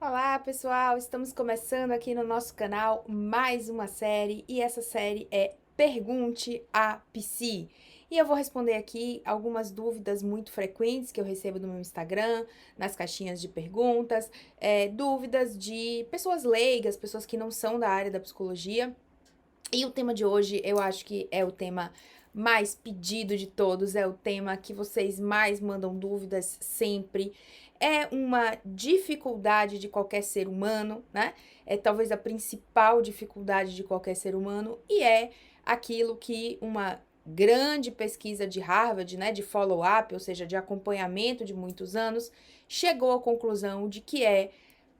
Olá, pessoal! Estamos começando aqui no nosso canal mais uma série e essa série é Pergunte a Psi. E eu vou responder aqui algumas dúvidas muito frequentes que eu recebo no meu Instagram, nas caixinhas de perguntas, dúvidas de pessoas leigas, pessoas que não são da área da psicologia. E o tema de hoje eu acho que é o tema mais pedido de todos, é o tema que vocês mais mandam dúvidas sempre. É uma dificuldade de qualquer ser humano, né? É talvez a principal dificuldade de qualquer ser humano e é aquilo que uma grande pesquisa de Harvard, né, de follow-up, ou seja, de acompanhamento de muitos anos, chegou à conclusão de que é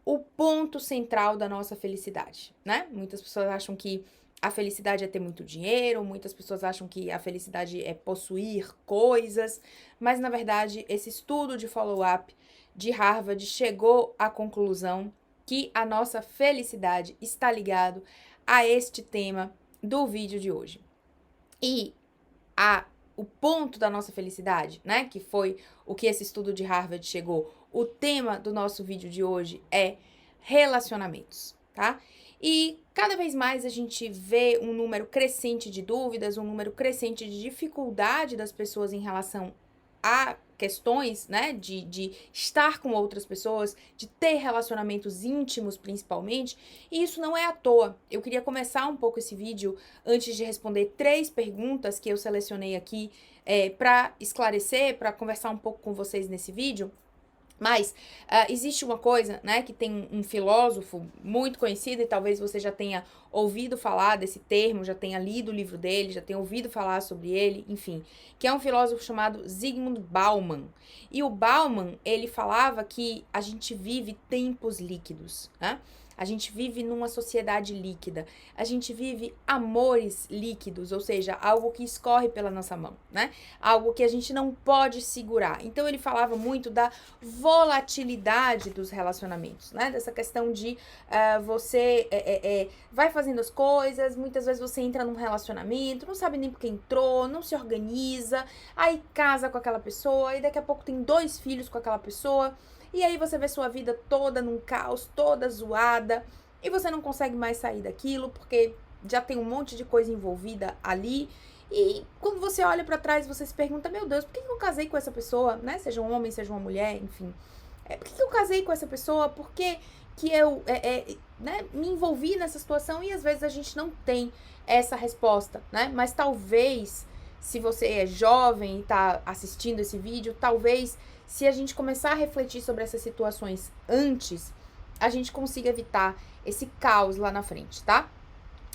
o ponto central da nossa felicidade, né? Muitas pessoas acham que a felicidade é ter muito dinheiro, muitas pessoas acham que a felicidade é possuir coisas, mas na verdade esse estudo de follow-up de Harvard chegou à conclusão que a nossa felicidade está ligado a este tema do vídeo de hoje. E o ponto da nossa felicidade, né, que foi o que esse estudo de Harvard chegou, o tema do nosso vídeo de hoje é relacionamentos, tá? E cada vez mais a gente vê um número crescente de dúvidas, um número crescente de dificuldade das pessoas em relação a questões, né, de estar com outras pessoas, de ter relacionamentos íntimos principalmente, e isso não é à toa. Eu queria começar um pouco esse vídeo antes de responder 3 perguntas que eu selecionei aqui para esclarecer, para conversar um pouco com vocês nesse vídeo. Mas existe uma coisa, né, que tem um filósofo muito conhecido, e talvez você já tenha ouvido falar desse termo, já tenha lido o livro dele, já tenha ouvido falar sobre ele, enfim, que é um filósofo chamado Zygmunt Bauman. E o Bauman, ele falava que a gente vive tempos líquidos, né? A gente vive numa sociedade líquida, a gente vive amores líquidos, ou seja, algo que escorre pela nossa mão, né? Algo que a gente não pode segurar. Então ele falava muito da volatilidade dos relacionamentos, né? Dessa questão de você vai fazendo as coisas, muitas vezes você entra num relacionamento, não sabe nem por que entrou, não se organiza, aí casa com aquela pessoa, e daqui a pouco tem 2 filhos com aquela pessoa, e aí você vê sua vida toda num caos, toda zoada, e você não consegue mais sair daquilo, porque já tem um monte de coisa envolvida ali. E quando você olha pra trás, você se pergunta, meu Deus, por que eu casei com essa pessoa, né? Seja um homem, seja uma mulher, enfim. Por que eu casei com essa pessoa? Por que eu né, me envolvi nessa situação? E às vezes a gente não tem essa resposta, né? Mas talvez, se você é jovem e tá assistindo esse vídeo, talvez, se a gente começar a refletir sobre essas situações antes, a gente consiga evitar esse caos lá na frente, tá?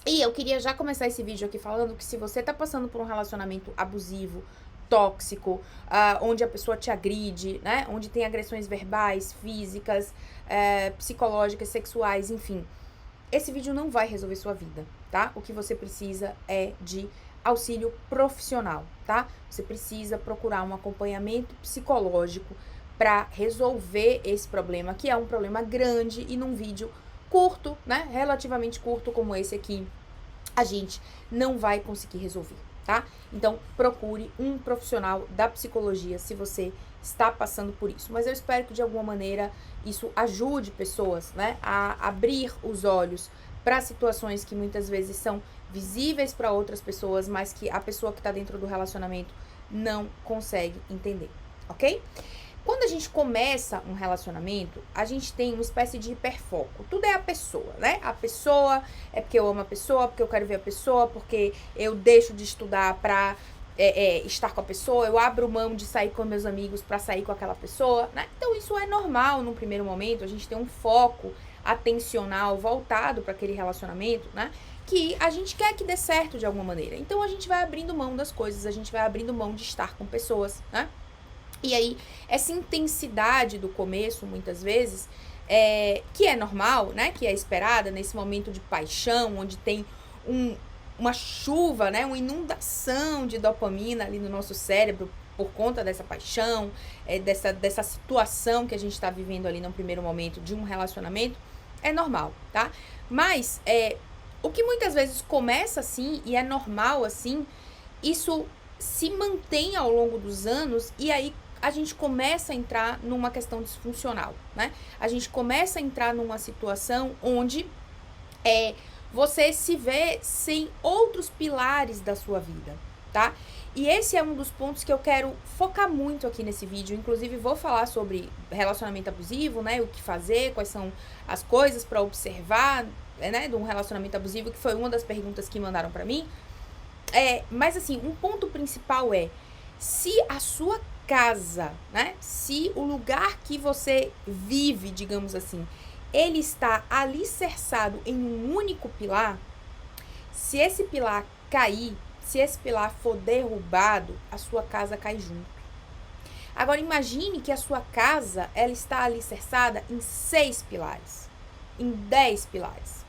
E eu queria já começar esse vídeo aqui falando que se você tá passando por um relacionamento abusivo, tóxico, onde a pessoa te agride, né? Onde tem agressões verbais, físicas, psicológicas, sexuais, enfim. Esse vídeo não vai resolver sua vida, tá? O que você precisa é de auxílio profissional, tá? Você precisa procurar um acompanhamento psicológico para resolver esse problema, que é um problema grande, e num vídeo curto, né, relativamente curto como esse aqui, a gente não vai conseguir resolver, tá? Então, procure um profissional da psicologia se você está passando por isso. Mas eu espero que de alguma maneira isso ajude pessoas, né, a abrir os olhos para situações que muitas vezes são visíveis para outras pessoas, mas que a pessoa que está dentro do relacionamento não consegue entender, ok? Quando a gente começa um relacionamento, a gente tem uma espécie de hiperfoco. Tudo é a pessoa, né? A pessoa é porque eu amo a pessoa, porque eu quero ver a pessoa, porque eu deixo de estudar pra estar com a pessoa, eu abro mão de sair com meus amigos pra sair com aquela pessoa, né? Então isso é normal num primeiro momento, a gente tem um foco atencional voltado para aquele relacionamento, né? Que a gente quer que dê certo de alguma maneira. Então a gente vai abrindo mão das coisas, a gente vai abrindo mão de estar com pessoas, né? E aí, essa intensidade do começo, muitas vezes, que é normal, né? Que é esperada nesse momento de paixão, onde tem uma chuva, né? Uma inundação de dopamina ali no nosso cérebro por conta dessa paixão, dessa situação que a gente está vivendo ali no primeiro momento de um relacionamento, é normal, tá? Mas o que muitas vezes começa assim e é normal assim, isso se mantém ao longo dos anos, e aí a gente começa a entrar numa questão disfuncional, né? A gente começa a entrar numa situação onde você se vê sem outros pilares da sua vida, tá? E esse é um dos pontos que eu quero focar muito aqui nesse vídeo. Inclusive, vou falar sobre relacionamento abusivo, né? O que fazer, quais são as coisas para observar, né? De um relacionamento abusivo, que foi uma das perguntas que mandaram para mim. Mas assim, um ponto principal se a sua casa, né? Se o lugar que você vive, digamos assim, ele está alicerçado em um único pilar, se esse pilar cair, se esse pilar for derrubado, a sua casa cai junto. Agora imagine que a sua casa, ela está alicerçada em 6 pilares, em 10 pilares.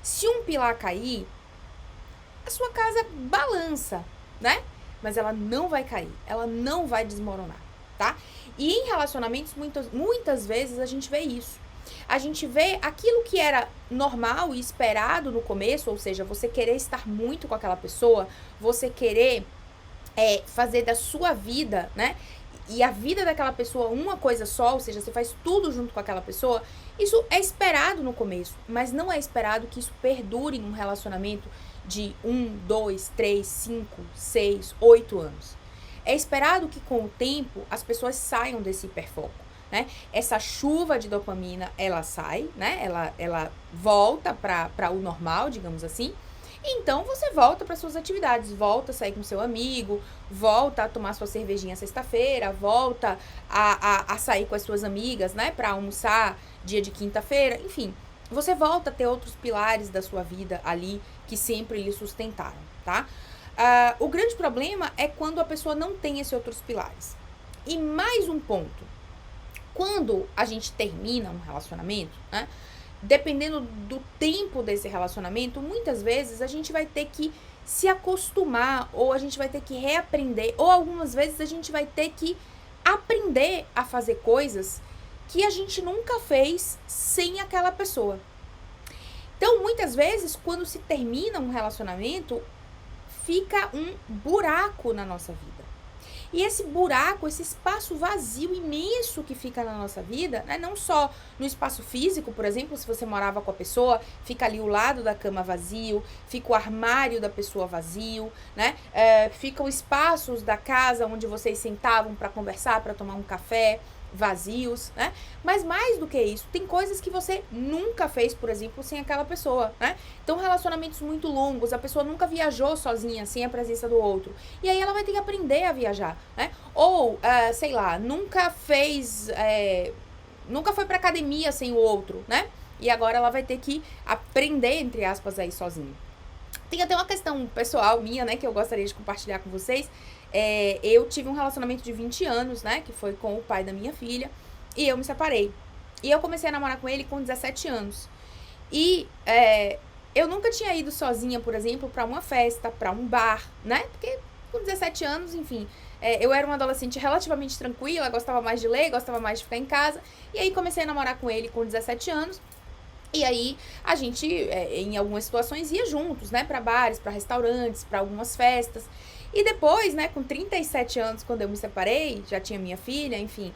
Se um pilar cair, a sua casa balança, né? Mas ela não vai cair, ela não vai desmoronar, tá? E em relacionamentos, muitas vezes a gente vê isso. A gente vê aquilo que era normal e esperado no começo, ou seja, você querer estar muito com aquela pessoa, você querer fazer da sua vida, né? E a vida daquela pessoa uma coisa só, ou seja, você faz tudo junto com aquela pessoa, isso é esperado no começo, mas não é esperado que isso perdure em um relacionamento de 1, 2, 3, 5, 6, 8 anos. É esperado que com o tempo as pessoas saiam desse hiperfoco, né? Essa chuva de dopamina, ela sai, né? Ela volta para o normal, digamos assim. Então você volta para suas atividades, volta a sair com seu amigo, volta a tomar sua cervejinha sexta-feira, volta a sair com as suas amigas, né, para almoçar dia de quinta-feira, enfim. Você volta a ter outros pilares da sua vida ali que sempre lhe sustentaram, tá? O grande problema é quando a pessoa não tem esses outros pilares. E mais um ponto, quando a gente termina um relacionamento, né, dependendo do tempo desse relacionamento, muitas vezes a gente vai ter que se acostumar, ou a gente vai ter que reaprender, ou algumas vezes a gente vai ter que aprender a fazer coisas que a gente nunca fez sem aquela pessoa. Então, muitas vezes, quando se termina um relacionamento, fica um buraco na nossa vida. E esse buraco, esse espaço vazio imenso que fica na nossa vida, né? Não só no espaço físico, por exemplo, se você morava com a pessoa, fica ali o lado da cama vazio, fica o armário da pessoa vazio, né? Ficam espaços da casa onde vocês sentavam para conversar, para tomar um café, vazios, né? Mas mais do que isso, tem coisas que você nunca fez, por exemplo, sem aquela pessoa, né? Então, relacionamentos muito longos, a pessoa nunca viajou sozinha, sem a presença do outro. E aí ela vai ter que aprender a viajar, né? Ou, sei lá, nunca foi pra academia sem o outro, né? E agora ela vai ter que aprender, entre aspas, aí sozinha. Tem até uma questão pessoal minha, né, que eu gostaria de compartilhar com vocês. Eu tive um relacionamento de 20 anos, né, que foi com o pai da minha filha, e eu me separei. E eu comecei a namorar com ele com 17 anos. E eu nunca tinha ido sozinha, por exemplo, pra uma festa, pra um bar, né, porque com 17 anos, enfim, eu era uma adolescente relativamente tranquila, gostava mais de ler, gostava mais de ficar em casa. E aí comecei a namorar com ele com 17 anos. E aí, a gente, em algumas situações, ia juntos, né, pra bares, pra restaurantes, pra algumas festas. E depois, né, com 37 anos, quando eu me separei, já tinha minha filha, enfim,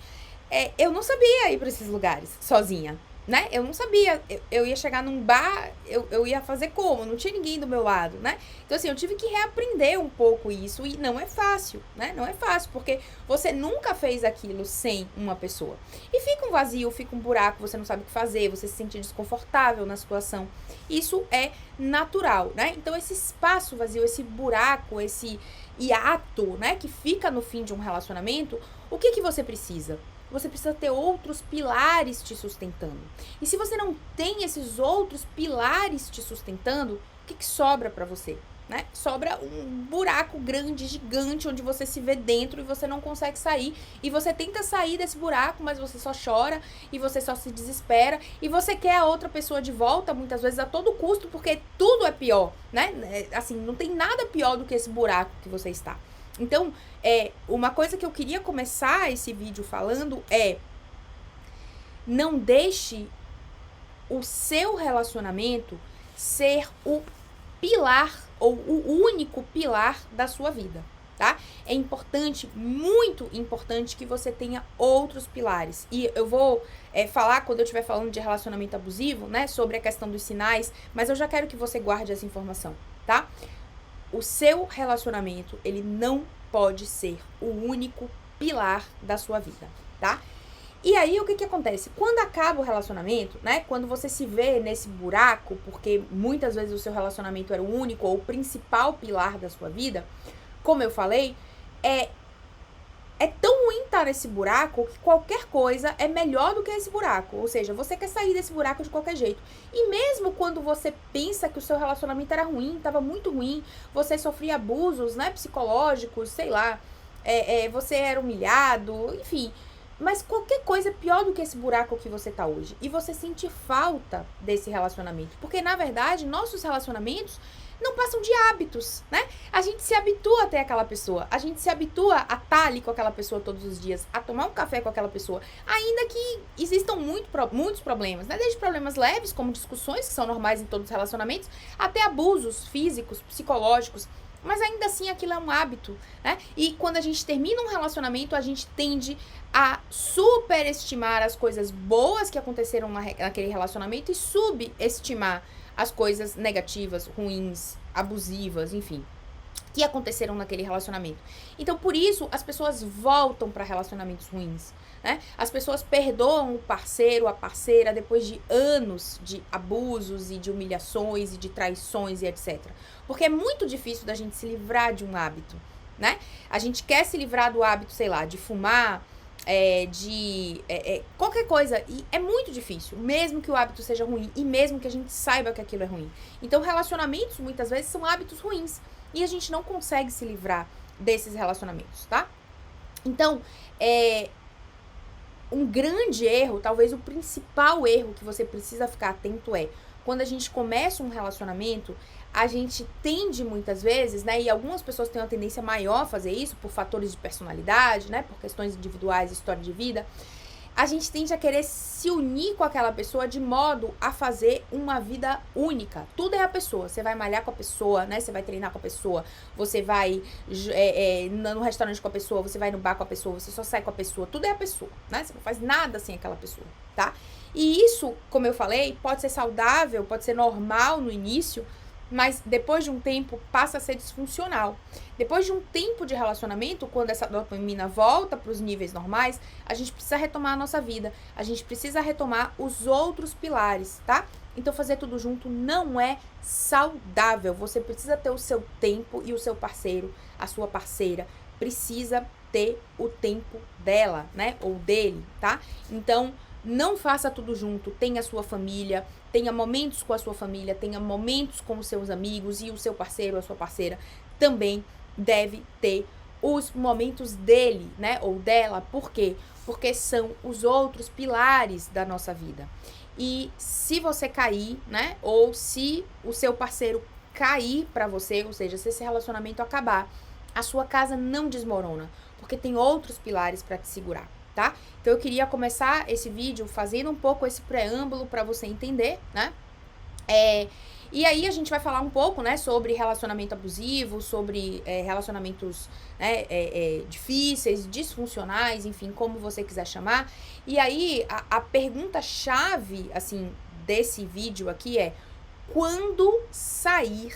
eu não sabia ir pra esses lugares sozinha, né? Eu não sabia, eu ia chegar num bar, eu ia fazer como? Não tinha ninguém do meu lado, né? Então, assim, eu tive que reaprender um pouco isso, e não é fácil, né? Não é fácil, porque você nunca fez aquilo sem uma pessoa. E fica um vazio, fica um buraco, você não sabe o que fazer, você se sente desconfortável na situação. Isso é natural, né? Então, esse espaço vazio, esse buraco, esse hiato, né, que fica no fim de um relacionamento, o que você precisa? Você precisa ter outros pilares te sustentando. E se você não tem esses outros pilares te sustentando, o que sobra pra você? Né? Sobra um buraco grande, gigante, onde você se vê dentro e você não consegue sair. E você tenta sair desse buraco, mas você só chora e você só se desespera. E você quer a outra pessoa de volta, muitas vezes a todo custo, porque tudo é pior, né? Assim, não tem nada pior do que esse buraco que você está. Então, uma coisa que eu queria começar esse vídeo falando não deixe o seu relacionamento ser o pilar ou o único pilar da sua vida, tá? É importante, muito importante, que você tenha outros pilares. E eu vou falar, quando eu estiver falando de relacionamento abusivo, né, sobre a questão dos sinais, mas eu já quero que você guarde essa informação, tá? O seu relacionamento, ele não pode ser o único pilar da sua vida, tá? E aí, o que acontece? Quando acaba o relacionamento, né? Quando você se vê nesse buraco, porque muitas vezes o seu relacionamento era o único ou o principal pilar da sua vida, como eu falei, é tão ruim estar nesse buraco que qualquer coisa é melhor do que esse buraco. Ou seja, você quer sair desse buraco de qualquer jeito. E mesmo quando você pensa que o seu relacionamento era ruim, estava muito ruim, você sofria abusos, né, psicológicos, sei lá, você era humilhado, enfim. Mas qualquer coisa é pior do que esse buraco que você tá hoje. E você sente falta desse relacionamento. Porque, na verdade, nossos relacionamentos não passam de hábitos, né? A gente se habitua a ter aquela pessoa. A gente se habitua a estar ali com aquela pessoa todos os dias, a tomar um café com aquela pessoa. Ainda que existam muitos problemas, né? Desde problemas leves, como discussões, que são normais em todos os relacionamentos, até abusos físicos, psicológicos. Mas ainda assim aquilo é um hábito, né? E quando a gente termina um relacionamento, a gente tende a superestimar as coisas boas que aconteceram naquele relacionamento e subestimar as coisas negativas, ruins, abusivas, enfim, que aconteceram naquele relacionamento. Então, por isso, as pessoas voltam para relacionamentos ruins, né? As pessoas perdoam o parceiro, a parceira, depois de anos de abusos e de humilhações e de traições e etc. Porque é muito difícil da gente se livrar de um hábito, né? A gente quer se livrar do hábito, sei lá, de fumar, qualquer coisa, e é muito difícil, mesmo que o hábito seja ruim, e mesmo que a gente saiba que aquilo é ruim. Então, relacionamentos, muitas vezes, são hábitos ruins, e a gente não consegue se livrar desses relacionamentos, tá? Então, um grande erro, talvez o principal erro que você precisa ficar atento quando a gente começa um relacionamento, a gente tende muitas vezes, né, e algumas pessoas têm uma tendência maior a fazer isso por fatores de personalidade, né, por questões individuais, história de vida, a gente tende a querer se unir com aquela pessoa de modo a fazer uma vida única. Tudo é a pessoa. Você vai malhar com a pessoa, né? Você vai treinar com a pessoa, você vai no restaurante com a pessoa, você vai no bar com a pessoa, você só sai com a pessoa. Tudo é a pessoa, né? Você não faz nada sem aquela pessoa, tá? E isso, como eu falei, pode ser saudável, pode ser normal no início, mas depois de um tempo passa a ser disfuncional. Depois de um tempo de relacionamento, quando essa dopamina volta para os níveis normais, a gente precisa retomar a nossa vida, a gente precisa retomar os outros pilares, tá? Então fazer tudo junto não é saudável. Você precisa ter o seu tempo e o seu parceiro, a sua parceira, precisa ter o tempo dela, né? Ou dele, tá? Então, não faça tudo junto, tenha a sua família, tenha momentos com a sua família, tenha momentos com os seus amigos, e o seu parceiro, a sua parceira também deve ter os momentos dele, né, ou dela. Por quê? Porque são os outros pilares da nossa vida. E se você cair, né, ou se o seu parceiro cair pra você, ou seja, se esse relacionamento acabar, a sua casa não desmorona, porque tem outros pilares pra te segurar. Tá? Então eu queria começar esse vídeo fazendo um pouco esse preâmbulo para você entender, né? E aí a gente vai falar um pouco, né, sobre relacionamento abusivo, sobre relacionamentos, né, difíceis, disfuncionais, enfim, como você quiser chamar. E aí a pergunta-chave, assim, desse vídeo aqui é: quando sair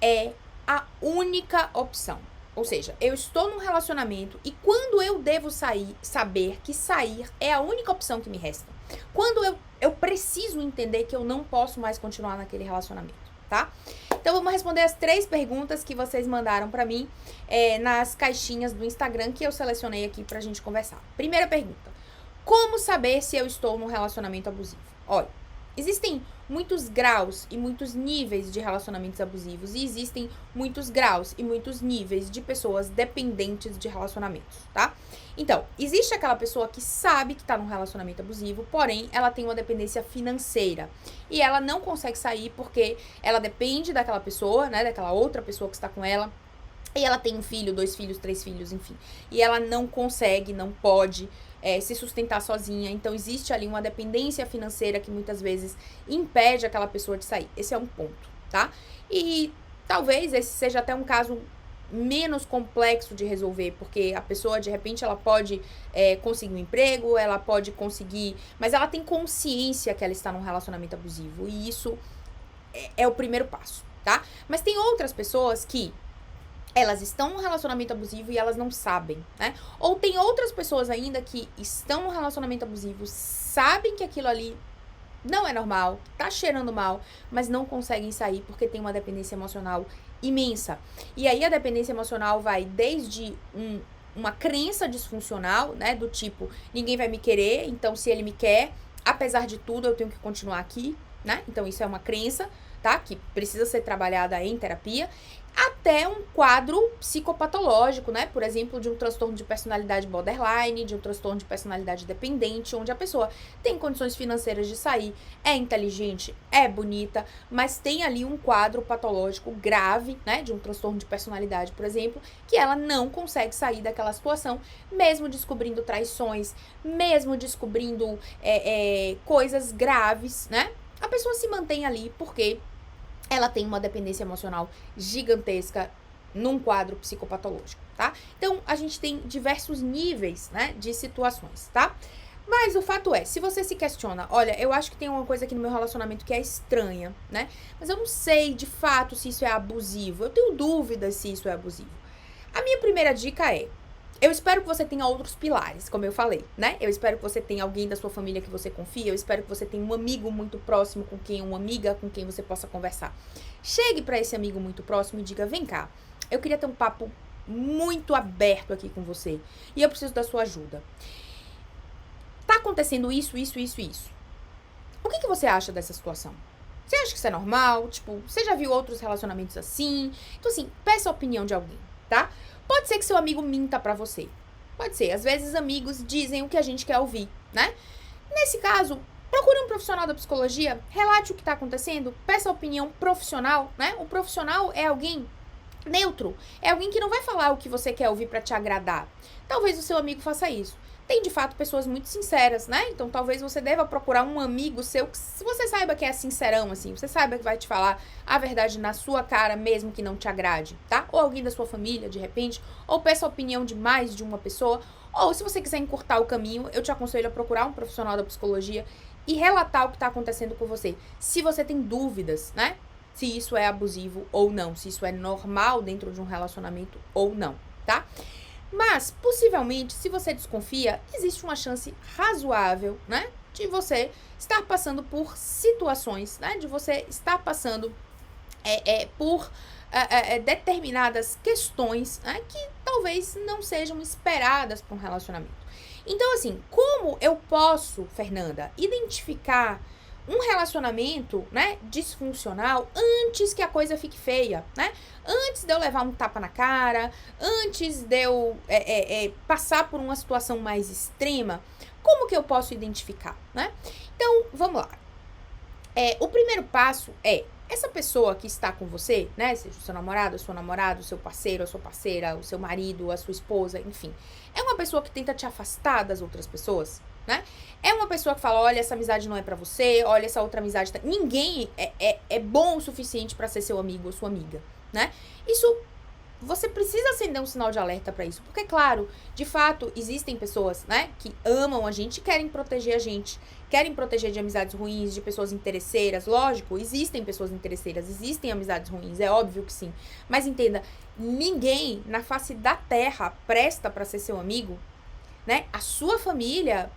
é a única opção? Ou seja, eu estou num relacionamento e quando eu devo saber que sair é a única opção que me resta. Quando eu preciso entender que eu não posso mais continuar naquele relacionamento, tá? Então, vamos responder as 3 perguntas que vocês mandaram pra mim nas caixinhas do Instagram que eu selecionei aqui pra gente conversar. Primeira pergunta: como saber se eu estou num relacionamento abusivo? Olha, existem muitos graus e muitos níveis de relacionamentos abusivos, e existem muitos graus e muitos níveis de pessoas dependentes de relacionamentos, tá? Então, existe aquela pessoa que sabe que tá num relacionamento abusivo, porém, ela tem uma dependência financeira e ela não consegue sair porque ela depende daquela pessoa, né, daquela outra pessoa que está com ela, e ela tem um filho, 2 filhos, 3 filhos, enfim, e ela não consegue, não pode se sustentar sozinha. Então existe ali uma dependência financeira que muitas vezes impede aquela pessoa de sair. Esse é um ponto, tá? E talvez esse seja até um caso menos complexo de resolver, porque a pessoa, de repente, ela pode conseguir um emprego, ela pode conseguir, mas ela tem consciência que ela está num relacionamento abusivo, e isso é o primeiro passo, tá? Mas tem outras pessoas que elas estão num relacionamento abusivo e elas não sabem, né? Ou tem outras pessoas ainda que estão num relacionamento abusivo, sabem que aquilo ali não é normal, tá cheirando mal, mas não conseguem sair porque tem uma dependência emocional imensa. E aí a dependência emocional vai desde uma crença disfuncional, né? Do tipo, ninguém vai me querer, então se ele me quer, apesar de tudo, eu tenho que continuar aqui, né? Então isso é uma crença, tá? Que precisa ser trabalhada em terapia. Até um quadro psicopatológico, né? Por exemplo, de um transtorno de personalidade borderline, de um transtorno de personalidade dependente, onde a pessoa tem condições financeiras de sair, é inteligente, é bonita, mas tem ali um quadro patológico grave, né? De um transtorno de personalidade, por exemplo, que ela não consegue sair daquela situação, mesmo descobrindo traições, mesmo descobrindo coisas graves, né? A pessoa se mantém ali porque ela tem uma dependência emocional gigantesca num quadro psicopatológico, tá? Então, a gente tem diversos níveis, né, de situações, tá? Mas o fato é, se você se questiona, olha, eu acho que tem uma coisa aqui no meu relacionamento que é estranha, né? Mas eu não sei, de fato, se isso é abusivo. Eu tenho dúvidas se isso é abusivo. A minha primeira dica é, eu espero que você tenha outros pilares, como eu falei, né? Eu espero que você tenha alguém da sua família que você confia, eu espero que você tenha um amigo muito próximo com quem, uma amiga com quem você possa conversar. Chegue para esse amigo muito próximo e diga, vem cá, eu queria ter um papo muito aberto aqui com você e eu preciso da sua ajuda. Tá acontecendo isso. O que você acha dessa situação? Você acha que isso é normal? Tipo, você já viu outros relacionamentos assim? Então, assim, peça a opinião de alguém, tá? Pode ser que seu amigo minta pra você. Pode ser. Às vezes, amigos dizem o que a gente quer ouvir, né? Nesse caso, procure um profissional da psicologia, relate o que tá acontecendo, peça a opinião profissional, né? O profissional é alguém neutro. É alguém que não vai falar o que você quer ouvir pra te agradar. Talvez o seu amigo faça isso. Tem, de fato, pessoas muito sinceras, né? Então, talvez você deva procurar um amigo seu que você saiba que é sincerão, assim. Você saiba que vai te falar a verdade na sua cara, mesmo que não te agrade, tá? Ou alguém da sua família, de repente. Ou peça a opinião de mais de uma pessoa. Ou, se você quiser encurtar o caminho, eu te aconselho a procurar um profissional da psicologia e relatar o que tá acontecendo com você. Se você tem dúvidas, né? Se isso é abusivo ou não. Se isso é normal dentro de um relacionamento ou não, tá? Mas, possivelmente, se você desconfia, existe uma chance razoável, né, de você estar passando por situações, né, de você estar passando por determinadas questões, né, que talvez não sejam esperadas para um relacionamento. Então, assim, como eu posso, Fernanda, identificar um relacionamento, né, disfuncional antes que a coisa fique feia, né? Antes de eu levar um tapa na cara, antes de eu passar por uma situação mais extrema, como que eu posso identificar, né? Então, vamos lá. O primeiro passo é, essa pessoa que está com você, né, seja o seu namorado, o seu namorado, o seu parceiro, a sua parceira, o seu marido, a sua esposa, enfim, é uma pessoa que tenta te afastar das outras pessoas, né? É uma pessoa que fala, olha, essa amizade não é pra você, olha, essa outra amizade tá... Ninguém é bom o suficiente pra ser seu amigo ou sua amiga, né? Isso, você precisa acender um sinal de alerta pra isso, porque, claro, de fato, existem pessoas, né, que amam a gente, querem proteger a gente, querem proteger de amizades ruins, de pessoas interesseiras, lógico, existem pessoas interesseiras, existem amizades ruins, é óbvio que sim, mas entenda, ninguém na face da terra presta pra ser seu amigo, né? A sua família...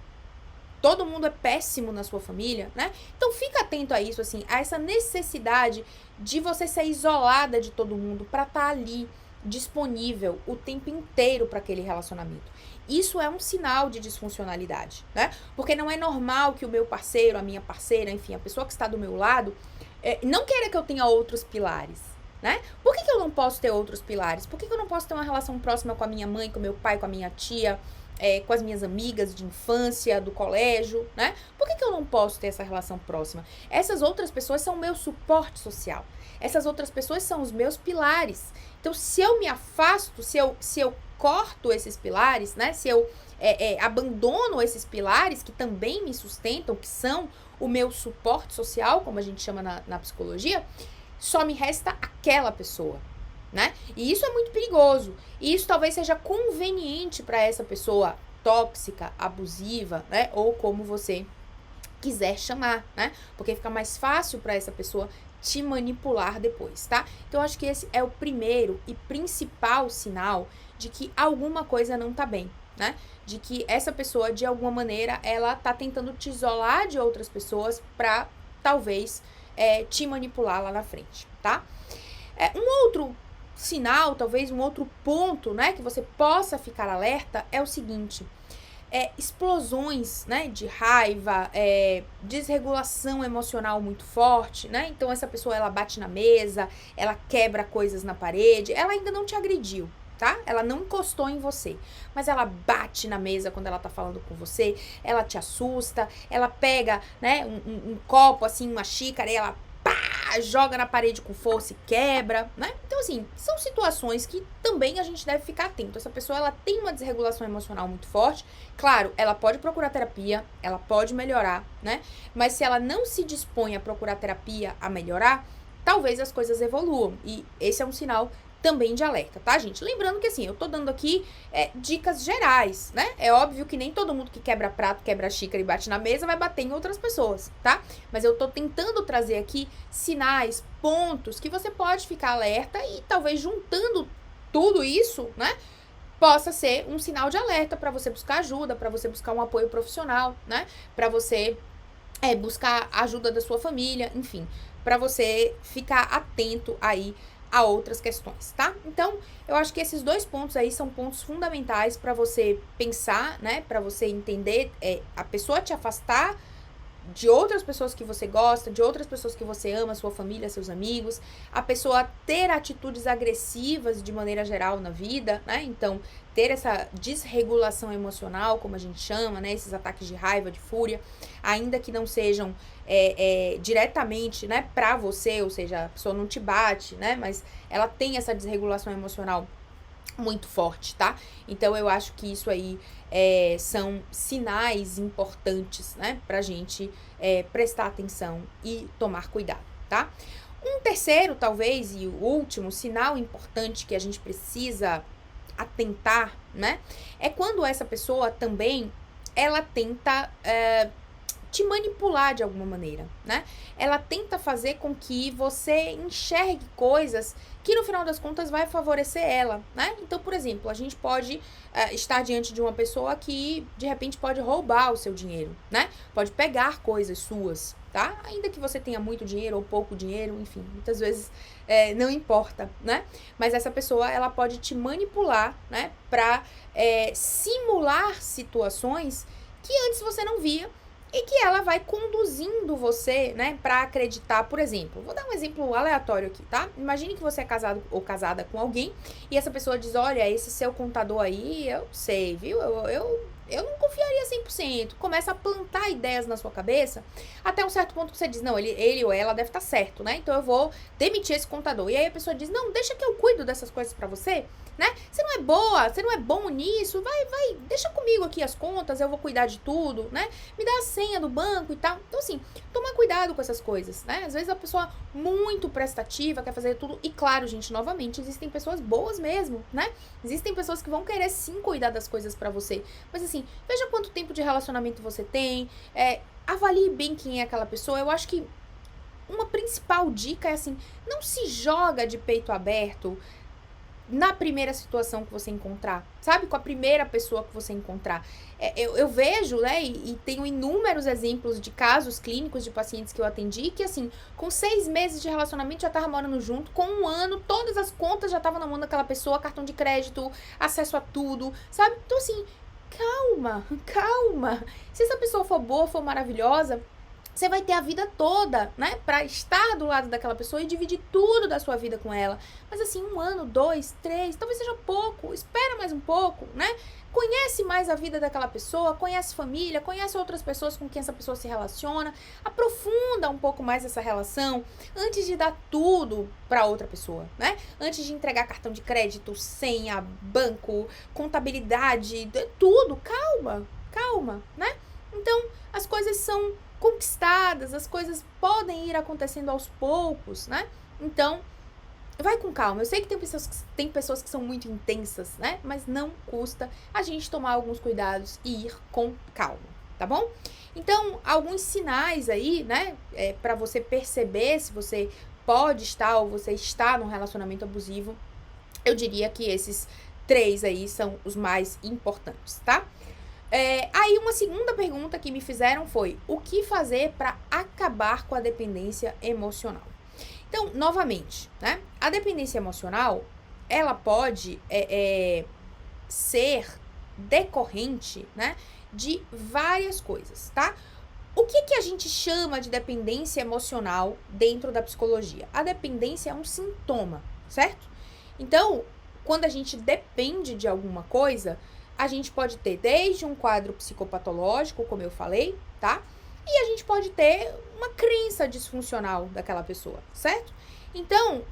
Todo mundo é péssimo na sua família, né? Então, fica atento a isso, assim, a essa necessidade de você ser isolada de todo mundo pra estar ali, disponível o tempo inteiro para aquele relacionamento. Isso é um sinal de disfuncionalidade, né? Porque não é normal que o meu parceiro, a minha parceira, enfim, a pessoa que está do meu lado, não queira que eu tenha outros pilares, né? Por que eu não posso ter outros pilares? Por que eu não posso ter uma relação próxima com a minha mãe, com o meu pai, com a minha tia, com as minhas amigas de infância, do colégio, né? Por que eu não posso ter essa relação próxima? Essas outras pessoas são o meu suporte social. Essas outras pessoas são os meus pilares. Então, se eu me afasto, se eu corto esses pilares, né? Se eu abandono esses pilares que também me sustentam, que são o meu suporte social, como a gente chama na psicologia, só me resta aquela pessoa. né? E isso é muito perigoso. E isso talvez seja conveniente para essa pessoa tóxica, abusiva, né? Ou como você quiser chamar, né? Porque fica mais fácil para essa pessoa te manipular depois, tá? Então, eu acho que esse é o primeiro e principal sinal de que alguma coisa não tá bem, né? De que essa pessoa, de alguma maneira, ela tá tentando te isolar de outras pessoas pra, talvez, te manipular lá na frente, tá? Um outro sinal, talvez um outro ponto, né, que você possa ficar alerta é o seguinte: explosões, né, de raiva, desregulação emocional muito forte, né? Então essa pessoa, ela bate na mesa, ela quebra coisas na parede, ela ainda não te agrediu, tá? Ela não encostou em você, mas ela bate na mesa quando ela tá falando com você, ela te assusta, ela pega, né, um copo, assim, uma xícara, e ela joga na parede com força e quebra, né? Então, assim, são situações que também a gente deve ficar atento. Essa pessoa, ela tem uma desregulação emocional muito forte. Claro, ela pode procurar terapia, ela pode melhorar, né? Mas se ela não se dispõe a procurar terapia, a melhorar, talvez as coisas evoluam. E esse é um sinal também de alerta, tá, gente? Lembrando que, assim, eu tô dando aqui dicas gerais, né? É óbvio que nem todo mundo que quebra prato, quebra xícara e bate na mesa vai bater em outras pessoas, tá? Mas eu tô tentando trazer aqui sinais, pontos que você pode ficar alerta e talvez juntando tudo isso, né? Possa ser um sinal de alerta para você buscar ajuda, para você buscar um apoio profissional, né? Para você buscar a ajuda da sua família, enfim, para você ficar atento aí a outras questões, tá? Então, eu acho que esses dois pontos aí são pontos fundamentais para você pensar, né? Para você entender, a pessoa te afastar de outras pessoas que você gosta, de outras pessoas que você ama, sua família, seus amigos, a pessoa ter atitudes agressivas de maneira geral na vida, né? Então, ter essa desregulação emocional, como a gente chama, né? Esses ataques de raiva, de fúria, ainda que não sejam diretamente, né, pra você, ou seja, a pessoa não te bate, né? Mas ela tem essa desregulação emocional muito forte, tá? Então, eu acho que isso aí são sinais importantes, né, pra gente prestar atenção e tomar cuidado, tá? Um terceiro, talvez, e o último sinal importante que a gente precisa atentar, né, é quando essa pessoa também, ela tenta te manipular de alguma maneira, né? Ela tenta fazer com que você enxergue coisas que no final das contas vai favorecer ela, né? Então, por exemplo, a gente pode estar diante de uma pessoa que de repente pode roubar o seu dinheiro, né? Pode pegar coisas suas, tá? Ainda que você tenha muito dinheiro ou pouco dinheiro, enfim, muitas vezes não importa, né? Mas essa pessoa, ela pode te manipular, né? Pra simular situações que antes você não via e que ela vai conduzindo você, né, pra acreditar. Por exemplo, vou dar um exemplo aleatório aqui, tá? Imagine que você é casado ou casada com alguém e essa pessoa diz: olha, esse seu contador aí, eu sei, viu? Eu não confiaria 100%. Começa a plantar ideias na sua cabeça, até um certo ponto que você diz: não, ele ou ela deve estar certo, né? Então eu vou demitir esse contador. E aí a pessoa diz: não, deixa que eu cuido dessas coisas pra você, né? Você não é boa, você não é bom nisso, vai, deixa comigo aqui as contas, eu vou cuidar de tudo, né? Me dá a senha do banco e tal. Então, assim, tomar cuidado com essas coisas, né? Às vezes a pessoa muito prestativa quer fazer tudo. E claro, gente, novamente, existem pessoas boas mesmo, né? Existem pessoas que vão querer sim cuidar das coisas pra você. Mas assim, veja quanto tempo de relacionamento você tem, avalie bem quem é aquela pessoa. Eu acho que uma principal dica é assim, não se joga de peito aberto na primeira situação que você encontrar, sabe? Com a primeira pessoa que você encontrar. Eu vejo, né, e tenho inúmeros exemplos de casos clínicos de pacientes que eu atendi, que assim, com 6 meses de relacionamento já tava morando junto, com 1 ano, todas as contas já estavam na mão daquela pessoa, cartão de crédito, acesso a tudo, sabe? Então assim, calma, calma. Se essa pessoa for boa, for maravilhosa, você vai ter a vida toda, né, pra estar do lado daquela pessoa e dividir tudo da sua vida com ela. Mas assim, 1 ano, 2, 3, talvez seja pouco, espera mais um pouco, né? Conhece mais a vida daquela pessoa, conhece família, conhece outras pessoas com quem essa pessoa se relaciona, aprofunda um pouco mais essa relação antes de dar tudo pra outra pessoa, né? Antes de entregar cartão de crédito, senha, banco, contabilidade, tudo, calma, calma, né? Então, as coisas são conquistadas, as coisas podem ir acontecendo aos poucos, né? Então, vai com calma. Eu sei que tem pessoas que são muito intensas, né? Mas não custa a gente tomar alguns cuidados e ir com calma, tá bom? Então, alguns sinais aí, né? Pra você perceber se você pode estar ou você está num relacionamento abusivo, eu diria que esses 3 aí são os mais importantes, tá? Aí uma segunda pergunta que me fizeram foi: o que fazer para acabar com a dependência emocional? Então, novamente, né? A dependência emocional, ela pode ser decorrente, né, de várias coisas, tá? O que a gente chama de dependência emocional dentro da psicologia? A dependência é um sintoma, certo? Então, quando a gente depende de alguma coisa, a gente pode ter desde um quadro psicopatológico, como eu falei, tá? E a gente pode ter uma crença disfuncional daquela pessoa, certo? Então,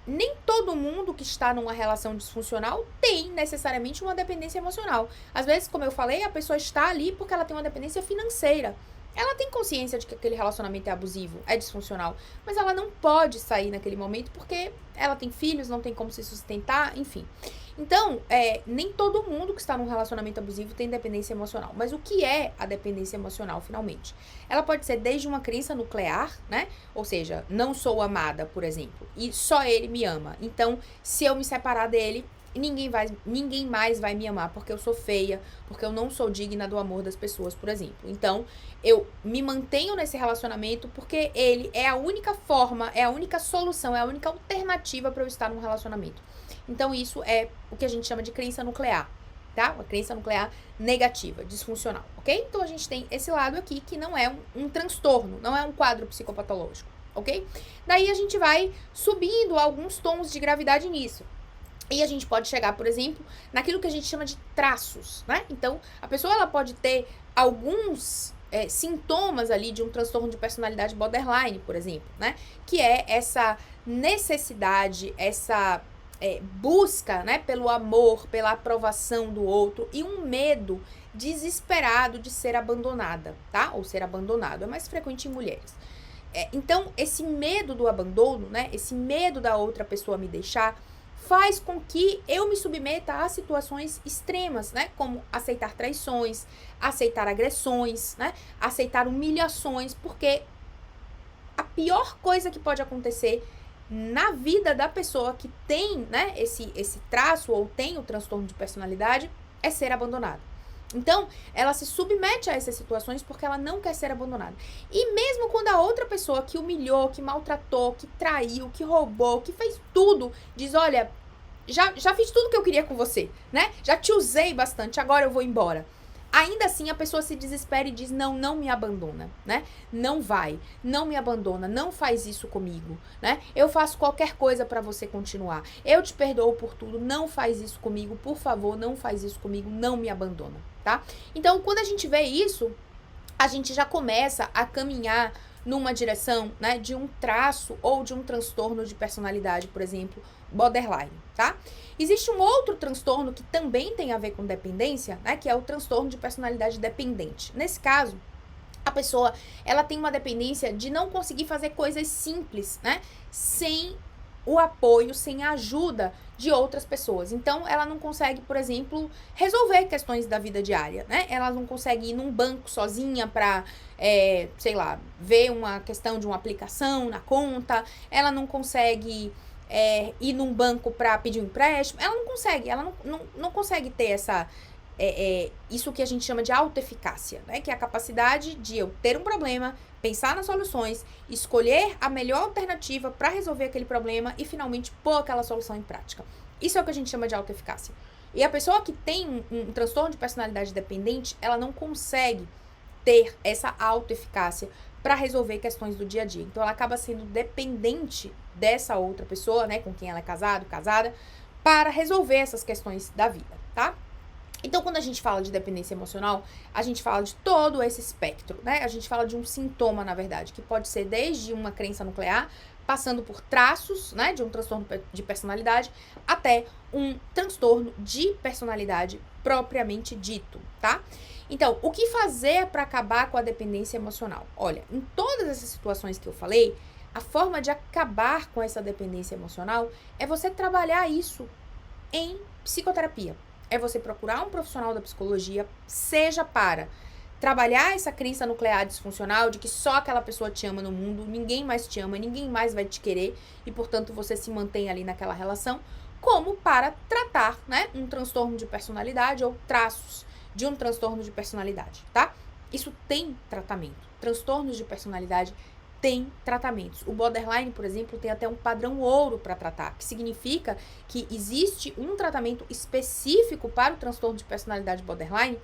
nem todo mundo que está numa relação disfuncional tem necessariamente uma dependência emocional. Às vezes, como eu falei, a pessoa está ali porque ela tem uma dependência financeira. Ela tem consciência de que aquele relacionamento é abusivo, é disfuncional, mas ela não pode sair naquele momento porque ela tem filhos, não tem como se sustentar, enfim. Então, nem todo mundo que está num relacionamento abusivo tem dependência emocional. Mas o que é a dependência emocional, finalmente? Ela pode ser desde uma crença nuclear, né? Ou seja, não sou amada, por exemplo, e só ele me ama. Então, se eu me separar dele, ninguém mais vai me amar porque eu sou feia, porque eu não sou digna do amor das pessoas, por exemplo. Então, eu me mantenho nesse relacionamento porque ele é a única forma, é a única solução, é a única alternativa para eu estar num relacionamento. Então, isso é o que a gente chama de crença nuclear, tá? Uma crença nuclear negativa, disfuncional, ok? Então, a gente tem esse lado aqui que não é um transtorno, não é um quadro psicopatológico, ok? Daí, a gente vai subindo alguns tons de gravidade nisso. E a gente pode chegar, por exemplo, naquilo que a gente chama de traços, né? Então, a pessoa ela pode ter alguns sintomas ali de um transtorno de personalidade borderline, por exemplo, né? Que é essa necessidade, essa busca, né, pelo amor, pela aprovação do outro e um medo desesperado de ser abandonada, tá? Ou ser abandonado. É mais frequente em mulheres. Então, esse medo do abandono, né? Esse medo da outra pessoa me deixar faz com que eu me submeta a situações extremas, né? Como aceitar traições, aceitar agressões, né? Aceitar humilhações, porque a pior coisa que pode acontecer na vida da pessoa que tem, né, esse traço ou tem o transtorno de personalidade é ser abandonada. Então, ela se submete a essas situações porque ela não quer ser abandonada. E mesmo quando a outra pessoa que humilhou, que maltratou, que traiu, que roubou, que fez tudo, diz, olha, já fiz tudo que eu queria com você, né? Já te usei bastante, agora eu vou embora. Ainda assim, a pessoa se desespera e diz, não me abandona, né? Não vai, não me abandona, não faz isso comigo, né? Eu faço qualquer coisa pra você continuar. Eu te perdoo por tudo, não faz isso comigo, por favor, não faz isso comigo, não me abandona, tá? Então, quando a gente vê isso, a gente já começa a caminhar numa direção, né, de um traço ou de um transtorno de personalidade, por exemplo, borderline, tá? Existe um outro transtorno que também tem a ver com dependência, né, que é o transtorno de personalidade dependente. Nesse caso, a pessoa, ela tem uma dependência de não conseguir fazer coisas simples, né, sem o apoio, sem a ajuda de outras pessoas. Então, ela não consegue, por exemplo, resolver questões da vida diária, né? Ela não consegue ir num banco sozinha pra, sei lá, ver uma questão de uma aplicação na conta. Ela não consegue ir num banco pra pedir um empréstimo. Ela não consegue ter essa... isso que a gente chama de autoeficácia, né? Que é a capacidade de eu ter um problema, pensar nas soluções, escolher a melhor alternativa para resolver aquele problema e finalmente pôr aquela solução em prática. Isso é o que a gente chama de autoeficácia. E a pessoa que tem um transtorno de personalidade dependente, ela não consegue ter essa autoeficácia para resolver questões do dia a dia. Então, ela acaba sendo dependente dessa outra pessoa, né, com quem ela é casado, casada, para resolver essas questões da vida, tá? Então, quando a gente fala de dependência emocional, a gente fala de todo esse espectro, né? A gente fala de um sintoma, na verdade, que pode ser desde uma crença nuclear, passando por traços, né, de um transtorno de personalidade, até um transtorno de personalidade propriamente dito, tá? Então, o que fazer para acabar com a dependência emocional? Olha, em todas essas situações que eu falei, A forma de acabar com essa dependência emocional é você trabalhar isso em psicoterapia. É você procurar um profissional da psicologia, seja para trabalhar essa crença nuclear disfuncional de que só aquela pessoa te ama no mundo, ninguém mais te ama, ninguém mais vai te querer e, portanto, você se mantém ali naquela relação, como para tratar, né, um transtorno de personalidade ou traços de um transtorno de personalidade, tá? Isso tem tratamento. Transtornos de personalidade têm tratamentos. O borderline, por exemplo, tem até um padrão ouro para tratar, que significa que existe um tratamento específico para o transtorno de personalidade borderline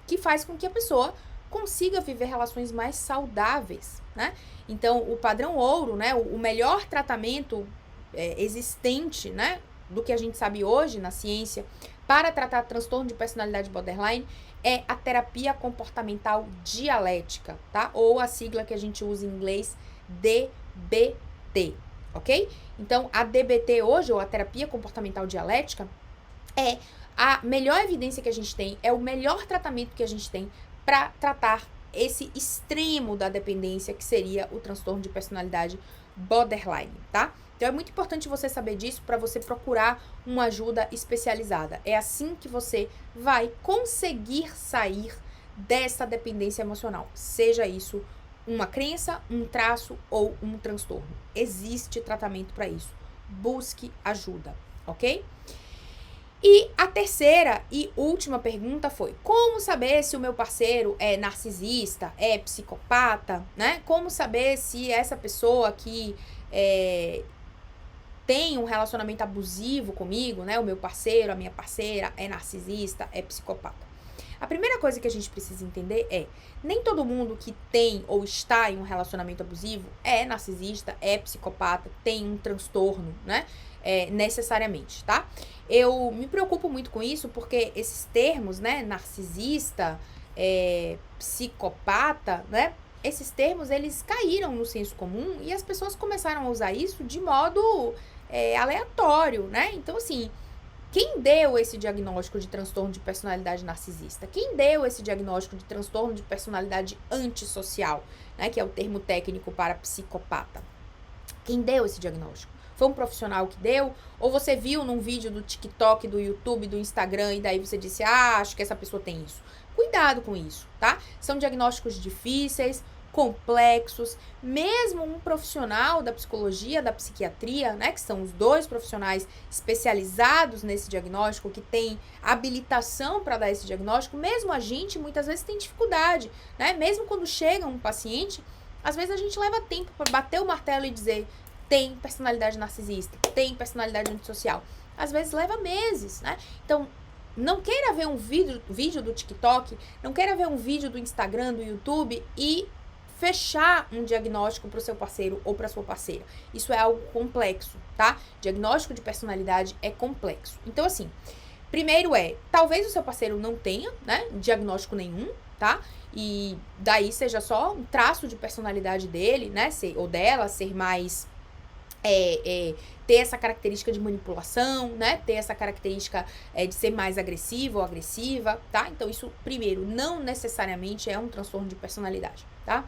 que faz com que a pessoa consiga viver relações mais saudáveis, né? Então, o padrão ouro, né, o melhor tratamento existente, né, do que a gente sabe hoje na ciência para tratar transtorno de personalidade borderline é a terapia comportamental dialética, tá? Ou a sigla que a gente usa em inglês, DBT, ok? Então, a DBT hoje, ou a terapia comportamental dialética, é a melhor evidência que a gente tem, é o melhor tratamento que a gente tem para tratar esse extremo da dependência que seria o transtorno de personalidade borderline, tá? Então é muito importante você saber disso para você procurar uma ajuda especializada. É assim que você vai conseguir sair dessa dependência emocional, seja isso uma crença, um traço ou um transtorno. Existe tratamento para isso. Busque ajuda, ok? E a terceira e última pergunta foi: como saber se o meu parceiro é narcisista, é psicopata, né? Como saber se essa pessoa que tem um relacionamento abusivo comigo, né? O meu parceiro, a minha parceira é narcisista, é psicopata. A primeira coisa que a gente precisa entender é: nem todo mundo que tem ou está em um relacionamento abusivo é narcisista, é psicopata, tem um transtorno, né? Necessariamente, tá? Eu me preocupo muito com isso porque esses termos, né? Narcisista, psicopata, né? Esses termos, eles caíram no senso comum e as pessoas começaram a usar isso de modo aleatório, né? Então, assim, quem deu esse diagnóstico de transtorno de personalidade narcisista? Quem deu esse diagnóstico de transtorno de personalidade antissocial, né? Que é o termo técnico para psicopata. Quem deu esse diagnóstico? Foi um profissional que deu? Ou você viu num vídeo do TikTok, do YouTube, do Instagram e daí você disse: ah, acho que essa pessoa tem isso. Cuidado com isso, tá? São diagnósticos difíceis, complexos. Mesmo um profissional da psicologia, da psiquiatria, né, que são os dois profissionais especializados nesse diagnóstico, que tem habilitação para dar esse diagnóstico, mesmo a gente muitas vezes tem dificuldade, né? Mesmo quando chega um paciente, às vezes a gente leva tempo para bater o martelo e dizer: tem personalidade narcisista, tem personalidade antissocial. Às vezes leva meses, né? Então, não queira ver um vídeo do TikTok, não queira ver um vídeo do Instagram, do YouTube e fechar um diagnóstico para o seu parceiro ou para sua parceira. Isso é algo complexo, tá? Diagnóstico de personalidade é complexo. Então, assim, primeiro talvez o seu parceiro não tenha, né, diagnóstico nenhum, tá? E daí seja só um traço de personalidade dele, né, ou dela, ser mais ter essa característica de manipulação, né? Ter essa característica de ser mais agressivo ou agressiva, tá? Então, isso, primeiro, não necessariamente é um transtorno de personalidade, tá?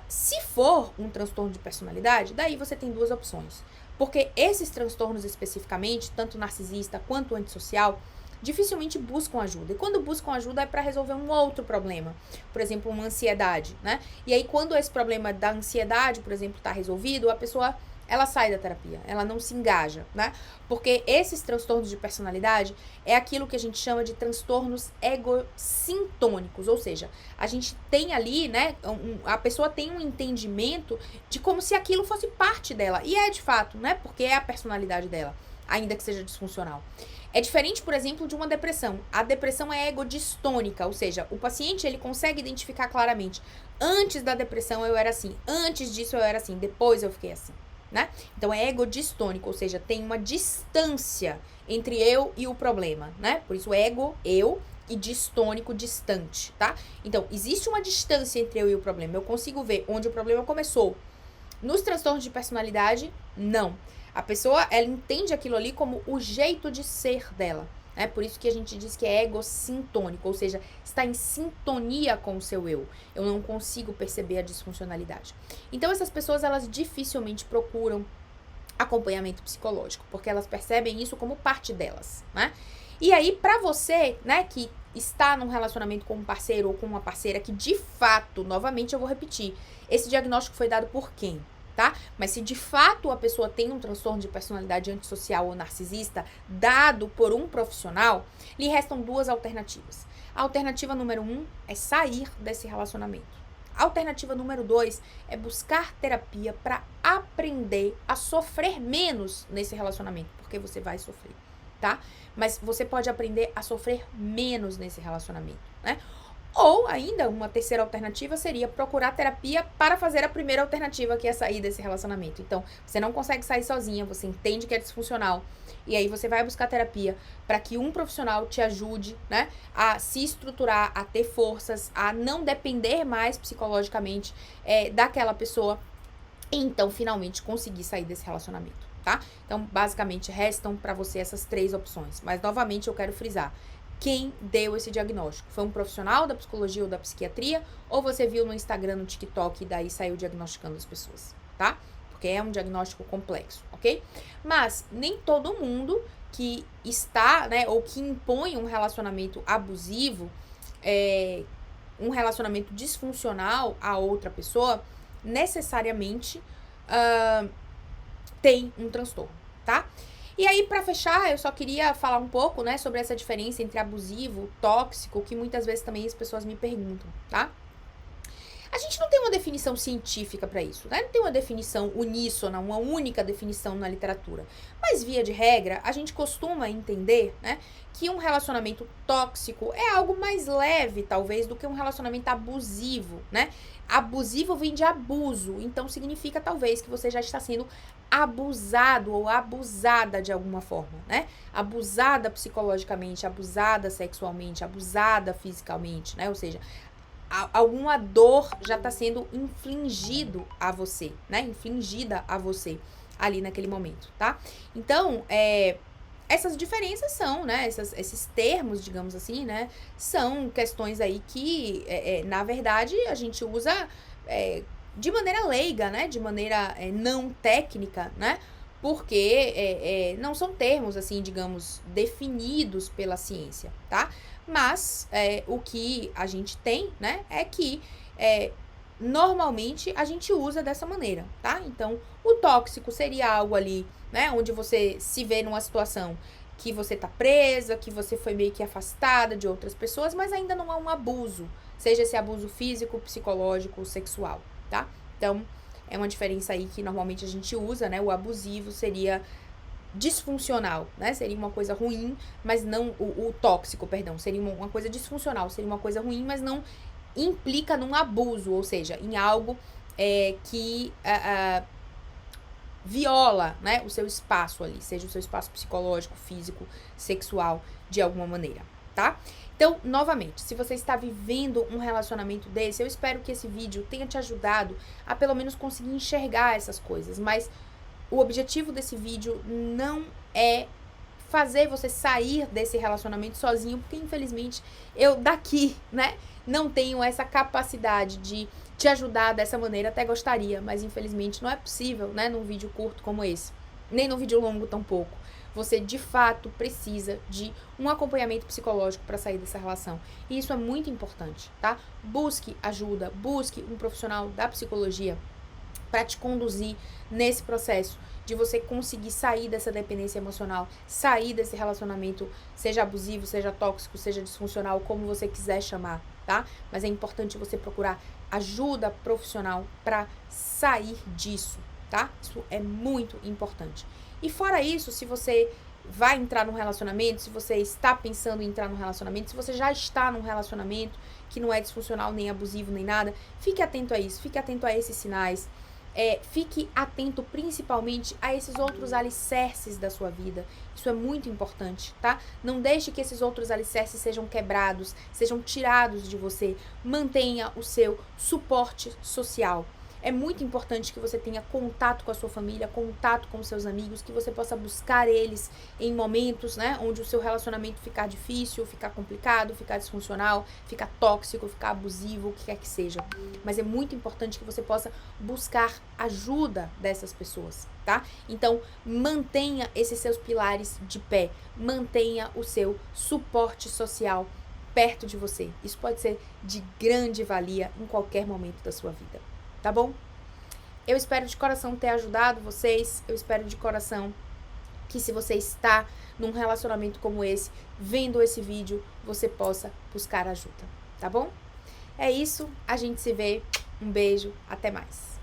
Se for um transtorno de personalidade, daí você tem duas opções. Porque esses transtornos especificamente, tanto narcisista quanto antissocial, dificilmente buscam ajuda. E quando buscam ajuda é para resolver um outro problema. Por exemplo, uma ansiedade, né? E aí, quando esse problema da ansiedade, por exemplo, está resolvido, a pessoa ela sai da terapia, ela não se engaja, né? Porque esses transtornos de personalidade é aquilo que a gente chama de transtornos egocintônicos, ou seja, a gente tem ali, né, a pessoa tem um entendimento de como se aquilo fosse parte dela, e é de fato, né, porque é a personalidade dela, ainda que seja disfuncional. É diferente, por exemplo, de uma depressão. A depressão é egodistônica, ou seja, o paciente ele consegue identificar claramente: antes da depressão eu era assim, antes disso eu era assim, depois eu fiquei assim. Né? Então é egodistônico, ou seja, tem uma distância entre eu e o problema, né? Por isso ego, eu, e distônico, distante, tá? Então, existe uma distância entre eu e o problema. Eu consigo ver onde o problema começou. Nos transtornos de personalidade, não. A pessoa, ela entende aquilo ali como o jeito de ser dela. né? Por isso que a gente diz que é egocintônico, ou seja, está em sintonia com o seu eu. Eu não consigo perceber a disfuncionalidade. Então, essas pessoas, elas dificilmente procuram acompanhamento psicológico, porque elas percebem isso como parte delas, né? E aí, pra você, né, que está num relacionamento com um parceiro ou com uma parceira que de fato, novamente eu vou repetir, esse diagnóstico foi dado por quem? Tá? Mas se de fato a pessoa tem um transtorno de personalidade antissocial ou narcisista dado por um profissional, lhe restam duas alternativas. A alternativa número 1 é sair desse relacionamento. A alternativa número 2 é buscar terapia para aprender a sofrer menos nesse relacionamento, porque você vai sofrer, tá? Mas você pode aprender a sofrer menos nesse relacionamento, né? Ou ainda, uma terceira alternativa seria procurar terapia para fazer a primeira alternativa, que é sair desse relacionamento. Então, você não consegue sair sozinha, você entende que é disfuncional, e aí você vai buscar terapia para que um profissional te ajude, né, a se estruturar, a ter forças, a não depender mais psicologicamente daquela pessoa, e então, finalmente, conseguir sair desse relacionamento, tá? Então, basicamente, restam para você essas três opções. Mas, novamente, eu quero frisar. Quem deu esse diagnóstico? Foi um profissional da psicologia ou da psiquiatria? Ou você viu no Instagram, no TikTok e daí saiu diagnosticando as pessoas, tá? Porque é um diagnóstico complexo, ok? Mas nem todo mundo que está, né, ou que impõe um relacionamento abusivo, um relacionamento disfuncional a outra pessoa, necessariamente tem um transtorno, tá? E aí, pra fechar, eu só queria falar um pouco, né, sobre essa diferença entre abusivo, tóxico, que muitas vezes também as pessoas me perguntam, tá? A gente não tem uma definição científica para isso, né? Não tem uma definição uníssona, uma única definição na literatura. Mas, via de regra, a gente costuma entender, né, que um relacionamento tóxico é algo mais leve, talvez, do que um relacionamento abusivo, né? Abusivo vem de abuso, então significa, talvez, que você já está sendo abusado ou abusada de alguma forma, né? Abusada psicologicamente, abusada sexualmente, abusada fisicamente, né? Ou seja, alguma dor já está sendo infligido a você, né? Infligida a você ali naquele momento, tá? Então, essas diferenças são, né? Esses termos, digamos assim, né? São questões aí que, na verdade, a gente usa de maneira leiga, né? De maneira não técnica, né? Porque não são termos, assim, digamos, definidos pela ciência, tá? Mas o que a gente tem, né, é que normalmente a gente usa dessa maneira, tá? Então, o tóxico seria algo ali, né, onde você se vê numa situação que você tá presa, que você foi meio que afastada de outras pessoas, mas ainda não há um abuso, seja esse abuso físico, psicológico, sexual, tá? Então, é uma diferença aí que normalmente a gente usa, né? O abusivo seria disfuncional, né? Seria uma coisa ruim, mas não... O tóxico, perdão, seria uma coisa disfuncional, seria uma coisa ruim, mas não implica num abuso, ou seja, em algo que viola, né, o seu espaço ali, seja o seu espaço psicológico, físico, sexual, de alguma maneira, tá? Então, novamente, se você está vivendo um relacionamento desse, eu espero que esse vídeo tenha te ajudado a pelo menos conseguir enxergar essas coisas, mas o objetivo desse vídeo não é fazer você sair desse relacionamento sozinho, porque infelizmente eu daqui, né, não tenho essa capacidade de te ajudar dessa maneira, até gostaria, mas infelizmente não é possível, né, num vídeo curto como esse, nem num vídeo longo tampouco. Você, de fato, precisa de um acompanhamento psicológico para sair dessa relação. E isso é muito importante, tá? Busque ajuda, busque um profissional da psicologia para te conduzir nesse processo de você conseguir sair dessa dependência emocional, sair desse relacionamento, seja abusivo, seja tóxico, seja disfuncional, como você quiser chamar, tá? Mas é importante você procurar ajuda profissional para sair disso, tá? Isso é muito importante. E fora isso, se você vai entrar num relacionamento, se você está pensando em entrar num relacionamento, se você já está num relacionamento que não é disfuncional, nem abusivo, nem nada, fique atento a isso, fique atento a esses sinais. Fique atento principalmente a esses outros alicerces da sua vida. Isso é muito importante, tá? Não deixe que esses outros alicerces sejam quebrados, sejam tirados de você. Mantenha o seu suporte social. É muito importante que você tenha contato com a sua família, contato com os seus amigos, que você possa buscar eles em momentos, né, onde o seu relacionamento ficar difícil, ficar complicado, ficar disfuncional, ficar tóxico, ficar abusivo, o que quer que seja. Mas é muito importante que você possa buscar ajuda dessas pessoas, tá? Então, mantenha esses seus pilares de pé, mantenha o seu suporte social perto de você. Isso pode ser de grande valia em qualquer momento da sua vida, tá bom? Eu espero de coração ter ajudado vocês, eu espero de coração que se você está num relacionamento como esse, vendo esse vídeo, você possa buscar ajuda, tá bom? É isso, a gente se vê, um beijo, até mais.